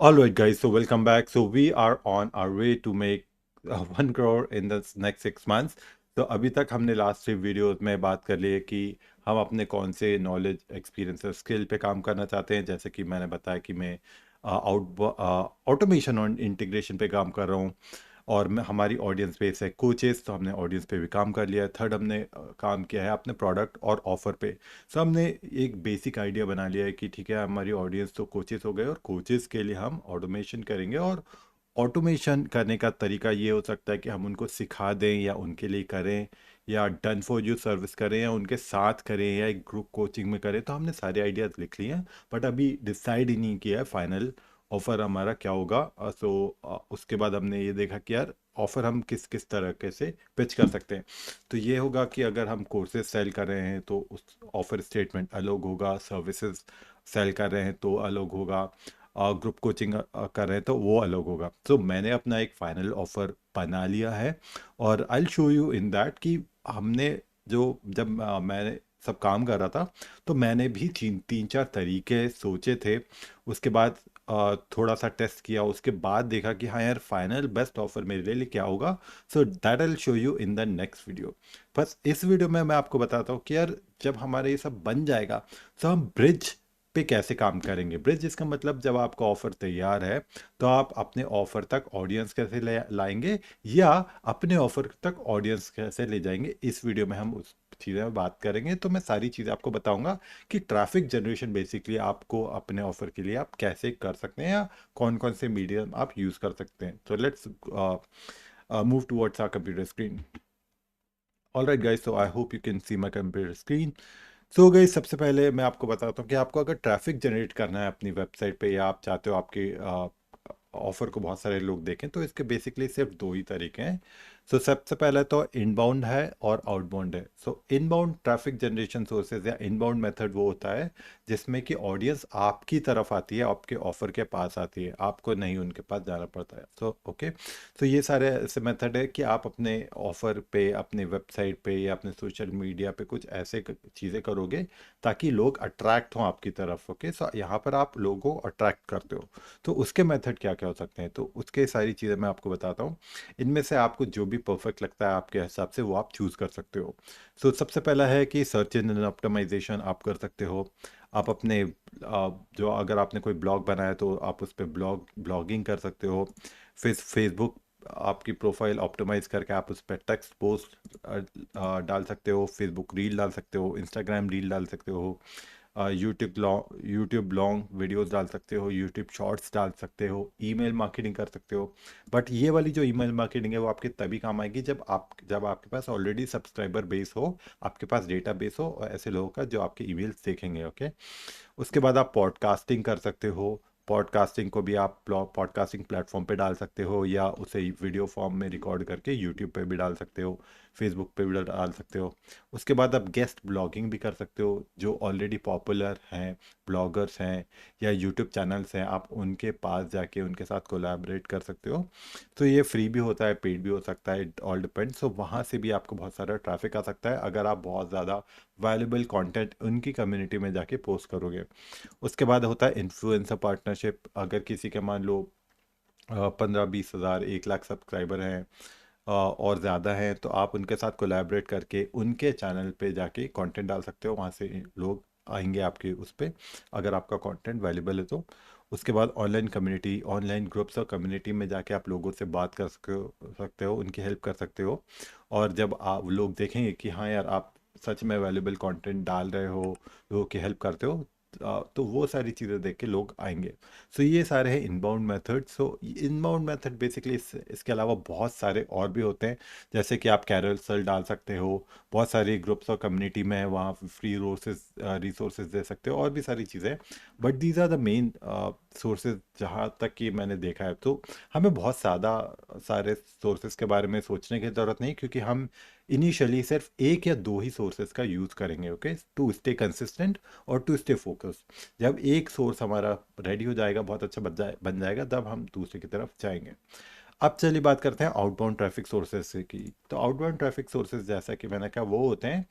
All right, guys. So welcome back. So we are on our way to make 1 crore in the next 6 months. तो अभी तक हमने last 3 videos में बात कर ली है कि हम अपने कौन से नॉलेज एक्सपीरियंस और स्किल पे काम करना चाहते हैं। जैसे कि मैंने बताया कि मैं ऑटोमेशन और इंटीग्रेशन पे काम कर रहा हूँ। और हमारी ऑडियंस बेस है कोचेस, तो हमने ऑडियंस पे भी काम कर लिया है। थर्ड, हमने काम किया है अपने प्रोडक्ट और ऑफर पे। सो हमने एक बेसिक आइडिया बना लिया है कि ठीक है, हमारी ऑडियंस तो कोचेस हो गए और कोचेस के लिए हम ऑटोमेशन करेंगे। और ऑटोमेशन करने का तरीका ये हो सकता है कि हम उनको सिखा दें या उनके लिए करें, या डन फॉर यू सर्विस करें, या उनके साथ करें, या एक ग्रुप कोचिंग में करें। तो हमने सारे आइडियाज़ लिख लिए हैं, बट अभी डिसाइड ही नहीं किया है फाइनल ऑफ़र हमारा क्या होगा। उसके बाद हमने ये देखा कि यार ऑफ़र हम किस किस तरीके से पिच कर सकते हैं। तो ये होगा कि अगर हम कोर्सेज सेल कर रहे हैं तो उस ऑफ़र स्टेटमेंट अलग होगा, सर्विसेज सेल कर रहे हैं तो अलग होगा, ग्रुप कोचिंग कर रहे हैं तो वो अलग होगा। तो मैंने अपना एक फाइनल ऑफर बना लिया है, और I show you in that कि हमने जो जब मैंने सब काम कर रहा था, तो मैंने भी तीन चार तरीके सोचे थे। उसके बाद थोड़ा सा टेस्ट किया, उसके बाद देखा कि हाँ यार, फाइनल बेस्ट ऑफर मेरे लिए क्या होगा। So that I show you in the next video. बस इस वीडियो में मैं आपको बताता हूँ कि यार जब हमारे ये सब बन जाएगा तो हम ब्रिज पे कैसे काम करेंगे। ब्रिज इसका मतलब, जब आपका ऑफर तैयार है तो आप अपने ऑफर तक ऑडियंस कैसे ले लाएंगे, या अपने ऑफर तक ऑडियंस कैसे ले जाएंगे। इस वीडियो में हम उस चीज़ें में बात करेंगे। तो मैं सारी चीज़ें आपको बताऊंगा कि ट्रैफिक जनरेशन बेसिकली आपको अपने ऑफर के लिए आप कैसे कर सकते हैं, या कौन कौन से मीडियम आप यूज़ कर सकते हैं। तो let's move towards our computer screen. All right guys, so I hope you can see my computer screen. So guys, सबसे पहले मैं आपको बताता हूँ कि आपको अगर ट्रैफिक जनरेट करना है अपनी वेबसाइट पे, या आप चाहते हो आपके ऑफर को बहुत सारे लोग देखें, तो इसके बेसिकली सिर्फ दो ही तरीके हैं। सो सबसे पहले तो इनबाउंड है और आउटबाउंड है। सो इनबाउंड ट्रैफिक जनरेशन सोर्सेज या इनबाउंड मेथड वो होता है जिसमें कि ऑडियंस आपकी तरफ आती है, आपके ऑफर के पास आती है, आपको नहीं उनके पास जाना पड़ता है। सो ओके, तो ये सारे ऐसे मेथड है कि आप अपने ऑफर पे, अपने वेबसाइट पे, या अपने सोशल मीडिया पे कुछ ऐसे चीज़ें करोगे ताकि लोग अट्रैक्ट हों आपकी तरफ। ओके, सो यहाँ पर आप लोगों को अट्रैक्ट करते हो। तो उसके मेथड क्या क्या हो सकते हैं, तो उसके सारी चीज़ें मैं आपको बताता हूँ। इनमें से आपको जो भी परफेक्ट लगता है आपके हिसाब से, वो आप चूज़ कर सकते हो। सो सबसे पहला है कि सर्च इंजन ऑप्टिमाइजेशन आप कर सकते हो। आप अपने जो, अगर आपने कोई ब्लॉग बनाया तो आप उस पर ब्लॉगिंग कर सकते हो। फिर फेसबुक आपकी प्रोफाइल ऑप्टिमाइज करके आप उस पर टेक्स्ट पोस्ट डाल सकते हो, फेसबुक रील डाल सकते हो, इंस्टाग्राम रील डाल सकते हो, यूट्यूब लॉन्ग वीडियोस डाल सकते हो, यूट्यूब शॉर्ट्स डाल सकते हो, ईमेल मार्केटिंग कर सकते हो। बट ये वाली जो ईमेल मार्केटिंग है वो आपके तभी काम आएगी जब आपके पास ऑलरेडी सब्सक्राइबर बेस हो, आपके पास डेटा बेस हो, और ऐसे लोगों का जो आपके ईमेल्स देखेंगे। ओके, उसके बाद आप पॉडकास्टिंग कर सकते हो। पॉडकास्टिंग को भी आप पॉडकास्टिंग प्लेटफॉर्म पे डाल सकते हो, या उसे वीडियो फॉर्म में रिकॉर्ड करके यूट्यूब पे भी डाल सकते हो, फेसबुक पे भी डाल सकते हो। उसके बाद आप गेस्ट ब्लॉगिंग भी कर सकते हो। जो ऑलरेडी पॉपुलर हैं, ब्लॉगर्स हैं, या यूट्यूब चैनल्स हैं, आप उनके पास जाके उनके साथ कोलैबोरेट कर सकते हो। तो ये फ्री भी होता है, पेड भी हो सकता है, इट ऑल डिपेंड्स। सो वहाँ से भी आपको बहुत सारा ट्रैफिक आ सकता है अगर आप बहुत ज़्यादा वैल्यूबल कंटेंट उनकी कम्युनिटी में जाके पोस्ट करोगे। उसके बाद होता है इन्फ्लुएंसर पार्टनरशिप। अगर किसी के मान लो 15-20 हज़ार 1 लाख सब्सक्राइबर हैं, और ज़्यादा हैं, तो आप उनके साथ कोलैबोरेट करके उनके चैनल पे जाके कंटेंट डाल सकते हो। वहाँ से लोग आएंगे आपके उस पे, अगर आपका कंटेंट वैल्यूबल है तो। उसके बाद ऑनलाइन कम्युनिटी, ऑनलाइन ग्रुप्स और कम्युनिटी में जाके आप लोगों से बात कर सकते हो, उनकी हेल्प कर सकते हो। और जब आप लोग देखेंगे कि हाँ यार, आप सच में वैल्यूबल कंटेंट डाल रहे हो, लोगों की हेल्प करते हो, तो वो सारी चीज़ें देख के लोग आएंगे। सो ये सारे हैं इनबाउंड मेथड। सो इनबाउंड मेथड बेसिकली इसके अलावा बहुत सारे और भी होते हैं। जैसे कि आप कैरोसेल डाल सकते हो, बहुत सारी ग्रुप्स और कम्युनिटी में है, वहाँ फ्री रिसोर्सेज दे सकते हो, और भी सारी चीज़ें। But these are the main sources जहाँ तक कि मैंने देखा है। तो हमें बहुत ज़्यादा सारे सोर्सेज के बारे में सोचने की ज़रूरत नहीं, क्योंकि हम इनिशियली सिर्फ एक या दो ही सोर्सेज का यूज़ करेंगे। ओके, टू स्टे कंसिस्टेंट और टू स्टे फोकस। जब एक सोर्स हमारा रेडी हो जाएगा, बहुत अच्छा बन जाएगा, तब हम दूसरे की तरफ जाएंगे। अब चलिए बात करते हैं आउटबाउंड ट्रैफिक सोर्सेज से की। तो आउटबाउंड ट्रैफिक सोर्सेज, जैसा कि मैंने कहा, वो होते हैं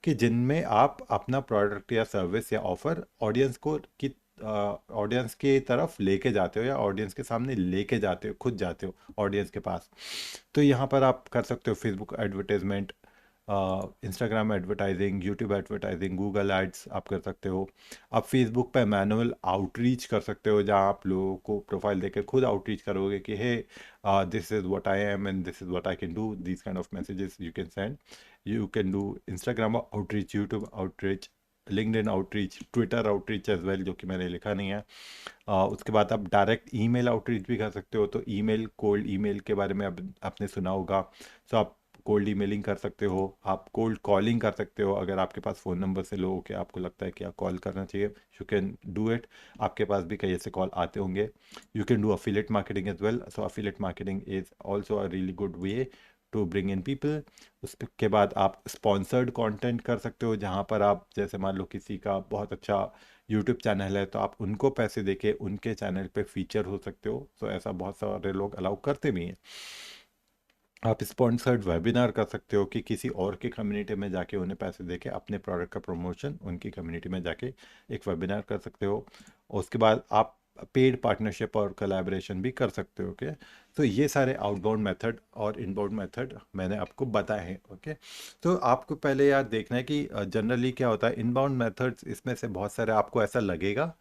कि जिनमें आप अपना प्रोडक्ट या सर्विस या ऑफर ऑडियंस को की ऑडियंस की तरफ लेके जाते हो या ऑडियंस के सामने लेके जाते हो, खुद जाते हो ऑडियंस के पास। तो यहाँ पर आप कर सकते हो Facebook advertisement, Instagram advertising, YouTube advertising, Google ads आप कर सकते हो। आप फेसबुक पे मैनुअल आउटरीच कर सकते हो, जहाँ आप लोगों को प्रोफाइल देकर खुद आउटरीच करोगे कि hey, this is what I am and this is what I can do, this kind of messages you can send. You can do Instagram outreach, YouTube outreach, LinkedIn outreach, Twitter outreach as well, जो कि मैंने लिखा नहीं है। उसके बाद आप direct email outreach भी कर सकते हो। तो ईमेल, कोल्ड ईमेल के बारे में अब आपने सुना होगा। सो आप कोल्ड ईमेलिंग कर सकते हो, आप कोल्ड कॉलिंग कर सकते हो। अगर आपके पास फ़ोन नंबर से लोगों के आपको लगता है कि आप कॉल करना चाहिए, यू कैन डू इट। आपके पास भी कई ऐसे कॉल आते होंगे। You can do affiliate marketing as well. So affiliate marketing is also a really good way to bring in people. उसके बाद आप स्पॉन्सर्ड कंटेंट कर सकते हो, जहाँ पर आप, जैसे मान लो किसी का बहुत अच्छा यूट्यूब चैनल है, तो आप उनको पैसे देके उनके चैनल पे फीचर हो सकते हो। तो ऐसा बहुत सारे लोग अलाउ करते भी हैं। आप स्पॉन्सर्ड वेबिनार कर सकते हो कि किसी और की कम्युनिटी में जाके उन्हें पैसे देके अपने प्रोडक्ट का प्रमोशन उनकी कम्युनिटी में जाके एक वेबिनार कर सकते हो। और उसके बाद आप पेड पार्टनरशिप और कोलैबोरेशन भी कर सकते हो। ओके, तो ये सारे आउटबाउंड मेथड और इनबाउंड मेथड मैंने आपको बताए हैं। ओके, तो आपको पहले यार देखना है कि जनरली क्या होता है इनबाउंड मेथड्स, इसमें से बहुत सारे आपको ऐसा लगेगा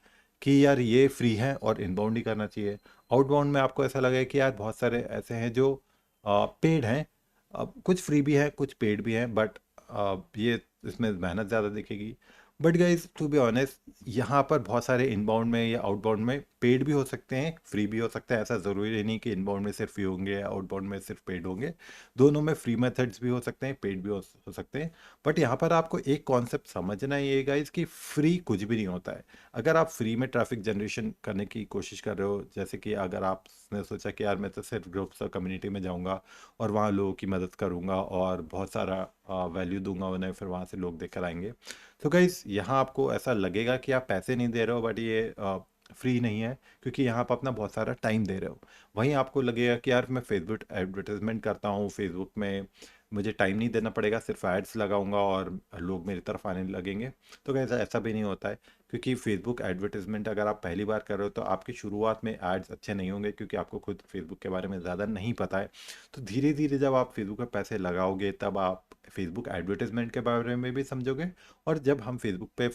कि यार ये फ्री है और इनबाउंड ही करना चाहिए। आउटबाउंड में आपको ऐसा लगेगा कि यार बहुत सारे ऐसे हैं जो पेड हैं, कुछ फ्री भी है कुछ पेड भी है, बट ये इसमें मेहनत ज़्यादा दिखेगी। But guys to be honest, यहाँ पर बहुत सारे इनबाउंड में या आउटबाउंड में पेड भी हो सकते हैं, फ्री भी हो सकते हैं। ऐसा ज़रूरी नहीं कि इनबाउंड में सिर्फ फ्री होंगे या आउटबाउंड में सिर्फ पेड होंगे। दोनों में फ्री मेथड्स भी हो सकते हैं, पेड भी हो सकते हैं। बट यहाँ पर आपको एक कॉन्सेप्ट समझना ही है गाइज कि फ्री कुछ भी नहीं होता है। अगर आप फ्री में ट्रैफिक जनरेशन करने की कोशिश कर रहे हो, जैसे कि अगर आपने सोचा कि यार मैं तो सिर्फ ग्रुप्स और कम्युनिटी में जाऊंगा और वहाँ लोगों की मदद करूंगा और बहुत सारा वैल्यू दूंगा उन्हें, फिर वहाँ से लोग देकर आएंगे, तो गाइस यहाँ आपको ऐसा लगेगा कि आप पैसे नहीं दे रहे हो, बट ये फ्री नहीं है, क्योंकि यहाँ पर अपना बहुत सारा टाइम दे रहे हो। वहीं आपको लगेगा कि यार मैं फेसबुक एडवर्टाइजमेंट करता हूँ, फेसबुक में मुझे टाइम नहीं देना पड़ेगा, सिर्फ एड्स लगाऊंगा और लोग मेरी तरफ आने लगेंगे। तो कैसा, ऐसा भी नहीं होता है, क्योंकि फेसबुक एडवर्टाइजमेंट अगर आप पहली बार कर रहे हो तो आपकी शुरुआत में एड्स अच्छे नहीं होंगे, क्योंकि आपको खुद फेसबुक के बारे में ज़्यादा नहीं पता है। तो धीरे धीरे जब आप फेसबुक पे पैसे लगाओगे, तब आप फेसबुक एडवर्टाइजमेंट के बारे में भी समझोगे। और जब हम फेसबुक पे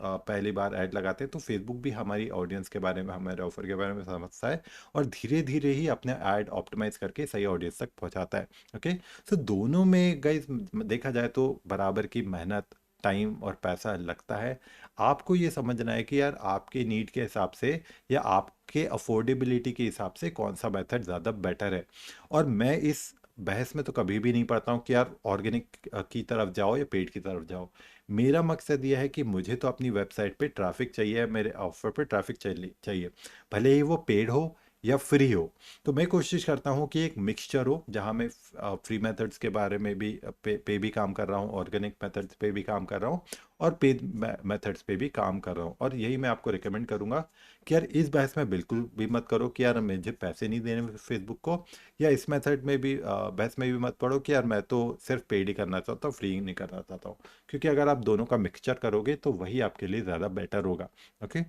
पहली बार ऐड लगाते हैं, तो फेसबुक भी हमारी ऑडियंस के बारे में, हमारे ऑफर के बारे में समझता है और धीरे धीरे ही अपने ऐड ऑप्टिमाइज करके सही ऑडियंस तक पहुंचाता है। ओके, तो दोनों में गाइस देखा जाए तो बराबर की मेहनत, टाइम और पैसा लगता है। आपको ये समझना है कि यार आपके नीड के हिसाब से या आपके अफोर्डेबिलिटी के हिसाब से कौन सा मेथड ज़्यादा बेटर है। और मैं इस बहस में तो कभी भी नहीं पड़ता हूँ कि यार ऑर्गेनिक की तरफ जाओ या पेड की तरफ जाओ। मेरा मकसद यह है कि मुझे तो अपनी वेबसाइट पे ट्रैफिक चाहिए, मेरे ऑफर पे ट्रैफिक चाहिए, भले ही वो पेड हो या फ्री हो। तो मैं कोशिश करता हूँ कि एक मिक्सचर हो, जहाँ मैं फ्री मेथड्स के बारे में भी पे भी काम कर रहा हूँ, ऑर्गेनिक मेथड्स पे भी काम कर रहा हूँ और पेड मेथड्स पे भी काम कर रहा हूँ। और यही मैं आपको रिकमेंड करूँगा कि यार इस बहस में बिल्कुल भी मत करो कि यार मुझे पैसे नहीं देने फेसबुक को, या इस मेथड में भी बहस में भी मत पड़ो कि यार मैं तो सिर्फ पेड ही करना चाहता हूँ, फ्री नहीं करना चाहता हूँ। क्योंकि अगर आप दोनों का मिक्सचर करोगे तो वही आपके लिए ज़्यादा बेटर होगा। ओके,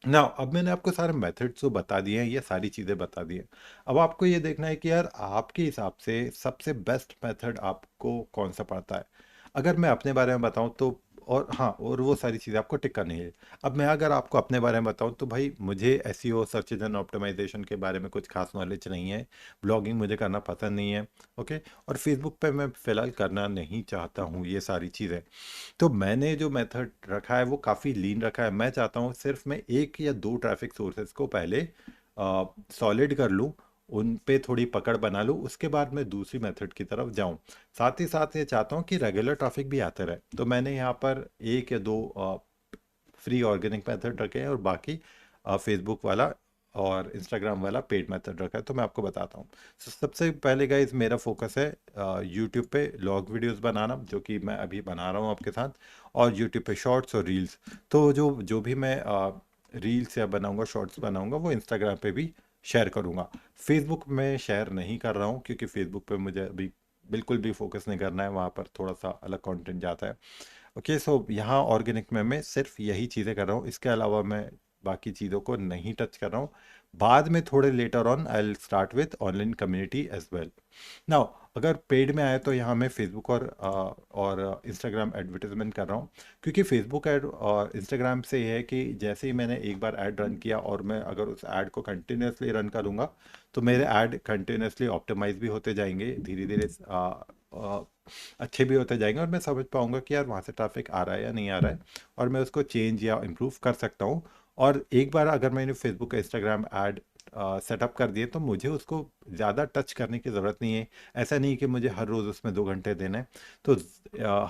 ना अब मैंने आपको सारे मेथड्स तो बता दिए हैं, ये सारी चीज़ें बता दी हैं। अब आपको ये देखना है कि यार आपके हिसाब से सबसे बेस्ट मेथड आपको कौन सा पड़ता है। अगर मैं अपने बारे में बताऊं तो, और हाँ, और वो सारी चीज़ें आपको टिक करनी है। अब मैं अगर आपको अपने बारे में बताऊं तो भाई मुझे एसईओ, सर्च इंजन ऑप्टिमाइजेशन के बारे में कुछ खास नॉलेज नहीं है। ब्लॉगिंग मुझे करना पसंद नहीं है। ओके, और फेसबुक पे मैं फ़िलहाल करना नहीं चाहता हूँ ये सारी चीज़ें। तो मैंने जो मेथड रखा है वो काफ़ी लीन रखा है। मैं चाहता हूँ सिर्फ मैं एक या दो ट्रैफिक सोर्सेज को पहले सॉलिड कर लूँ, उन पे थोड़ी पकड़ बना लूँ, उसके बाद मैं दूसरी मेथड की तरफ जाऊँ। साथ ही साथ ये चाहता हूँ कि रेगुलर ट्रैफिक भी आते रहे। तो मैंने यहाँ पर एक या दो फ्री ऑर्गेनिक मेथड रखे हैं और बाकी फेसबुक वाला और इंस्टाग्राम वाला पेड मेथड रखा है। तो मैं आपको बताता हूँ। सबसे पहले गाइज मेरा फोकस है यूट्यूब पे लॉग वीडियोस बनाना, जो कि मैं अभी बना रहा हूँ आपके साथ, और यूट्यूब पे शॉर्ट्स और रील्स। तो जो जो भी मैं रील्स या बनाऊंगा, शॉर्ट्स बनाऊंगा, वो इंस्टाग्राम पे भी शेयर करूंगा। फेसबुक में शेयर नहीं कर रहा हूँ, क्योंकि फेसबुक पे मुझे अभी बिल्कुल भी फोकस नहीं करना है, वहाँ पर थोड़ा सा अलग कंटेंट जाता है। ओके, सो यहाँ ऑर्गेनिक में मैं सिर्फ यही चीज़ें कर रहा हूँ। इसके अलावा मैं बाकी चीज़ों को नहीं टच कर रहा हूँ। बाद में थोड़े later on I will start with online community as well. Now अगर पेड में आए तो यहाँ मैं फेसबुक और इंस्टाग्राम एडवर्टाइजमेंट कर रहा हूँ, क्योंकि फेसबुक ऐड और इंस्टाग्राम से ये है कि जैसे ही मैंने एक बार ऐड रन किया और मैं अगर उस ऐड को कंटिन्यूसली रन करूँगा तो मेरे ऐड कंटिन्यूसली ऑप्टिमाइज भी होते जाएंगे, धीरे धीरे अच्छे भी होते जाएंगे, और मैं समझ पाऊंगा कि यार वहाँ से ट्रैफिक आ रहा है या नहीं आ रहा है, और मैं उसको चेंज या इम्प्रूव कर सकता हूँ। और एक बार अगर मैंने फेसबुक का इंस्टाग्राम ऐड सेटअप कर दिए तो मुझे उसको ज़्यादा टच करने की ज़रूरत नहीं है। ऐसा नहीं कि मुझे हर रोज़ उसमें 2 घंटे देना है। तो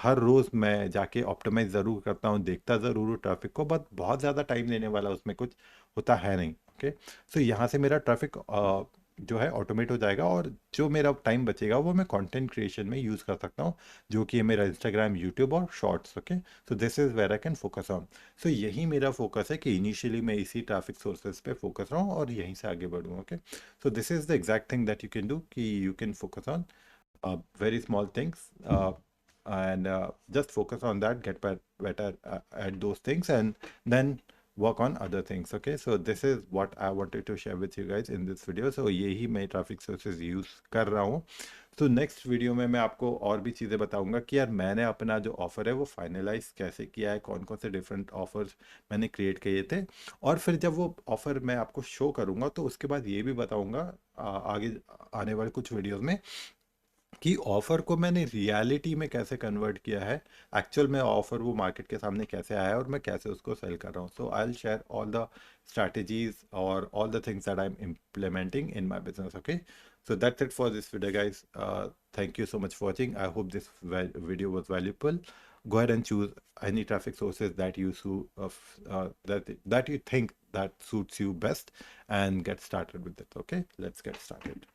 हर रोज़ मैं जाके ऑप्टिमाइज ज़रूर करता हूँ, देखता ज़रूर हूँ ट्रैफिक को, बट बहुत ज़्यादा टाइम लेने वाला उसमें कुछ होता है नहीं। ओके, सो यहाँ से मेरा ट्रैफिक जो है ऑटोमेट हो जाएगा, और जो मेरा टाइम बचेगा वो मैं कंटेंट क्रिएशन में यूज़ कर सकता हूँ, जो कि है मेरा इंस्टाग्राम, यूट्यूब और shorts. Okay, so this is where I can focus on. So यही मेरा फोकस है कि इनिशियली मैं इसी ट्रैफिक सोर्सेज पे फोकस रहूँ और यहीं से आगे बढ़ूँ। Okay, so this is the exact thing that you can do, कि you can focus on very small things, and just focus on that, get better at those things, and then work on other things. Okay, so this is what I wanted to share with you guys in this video. So यही मैं traffic sources use कर रहा हूँ। तो next video में मैं आपको और भी चीज़ें बताऊंगा कि यार मैंने अपना जो ऑफ़र है वो फाइनलाइज कैसे किया है, कौन कौन से डिफरेंट ऑफर्स मैंने क्रिएट किए थे, और फिर जब वो ऑफ़र मैं आपको शो करूंगा तो उसके बाद ये भी बताऊंगा आगे आने वाले कुछ वीडियोस में कि ऑफर को मैंने रियलिटी में कैसे कन्वर्ट किया है, एक्चुअल में ऑफर वो मार्केट के सामने कैसे आया है और मैं कैसे उसको सेल कर रहा हूँ। So I will share all the strategies और all the things that I'm implementing in my business. Okay, so that's it for this video, guys. Thank you so much for watching. I hope this video was valuable. Go ahead and choose any traffic sources that that you think that suits you best, and get started with it. Okay, let's get started.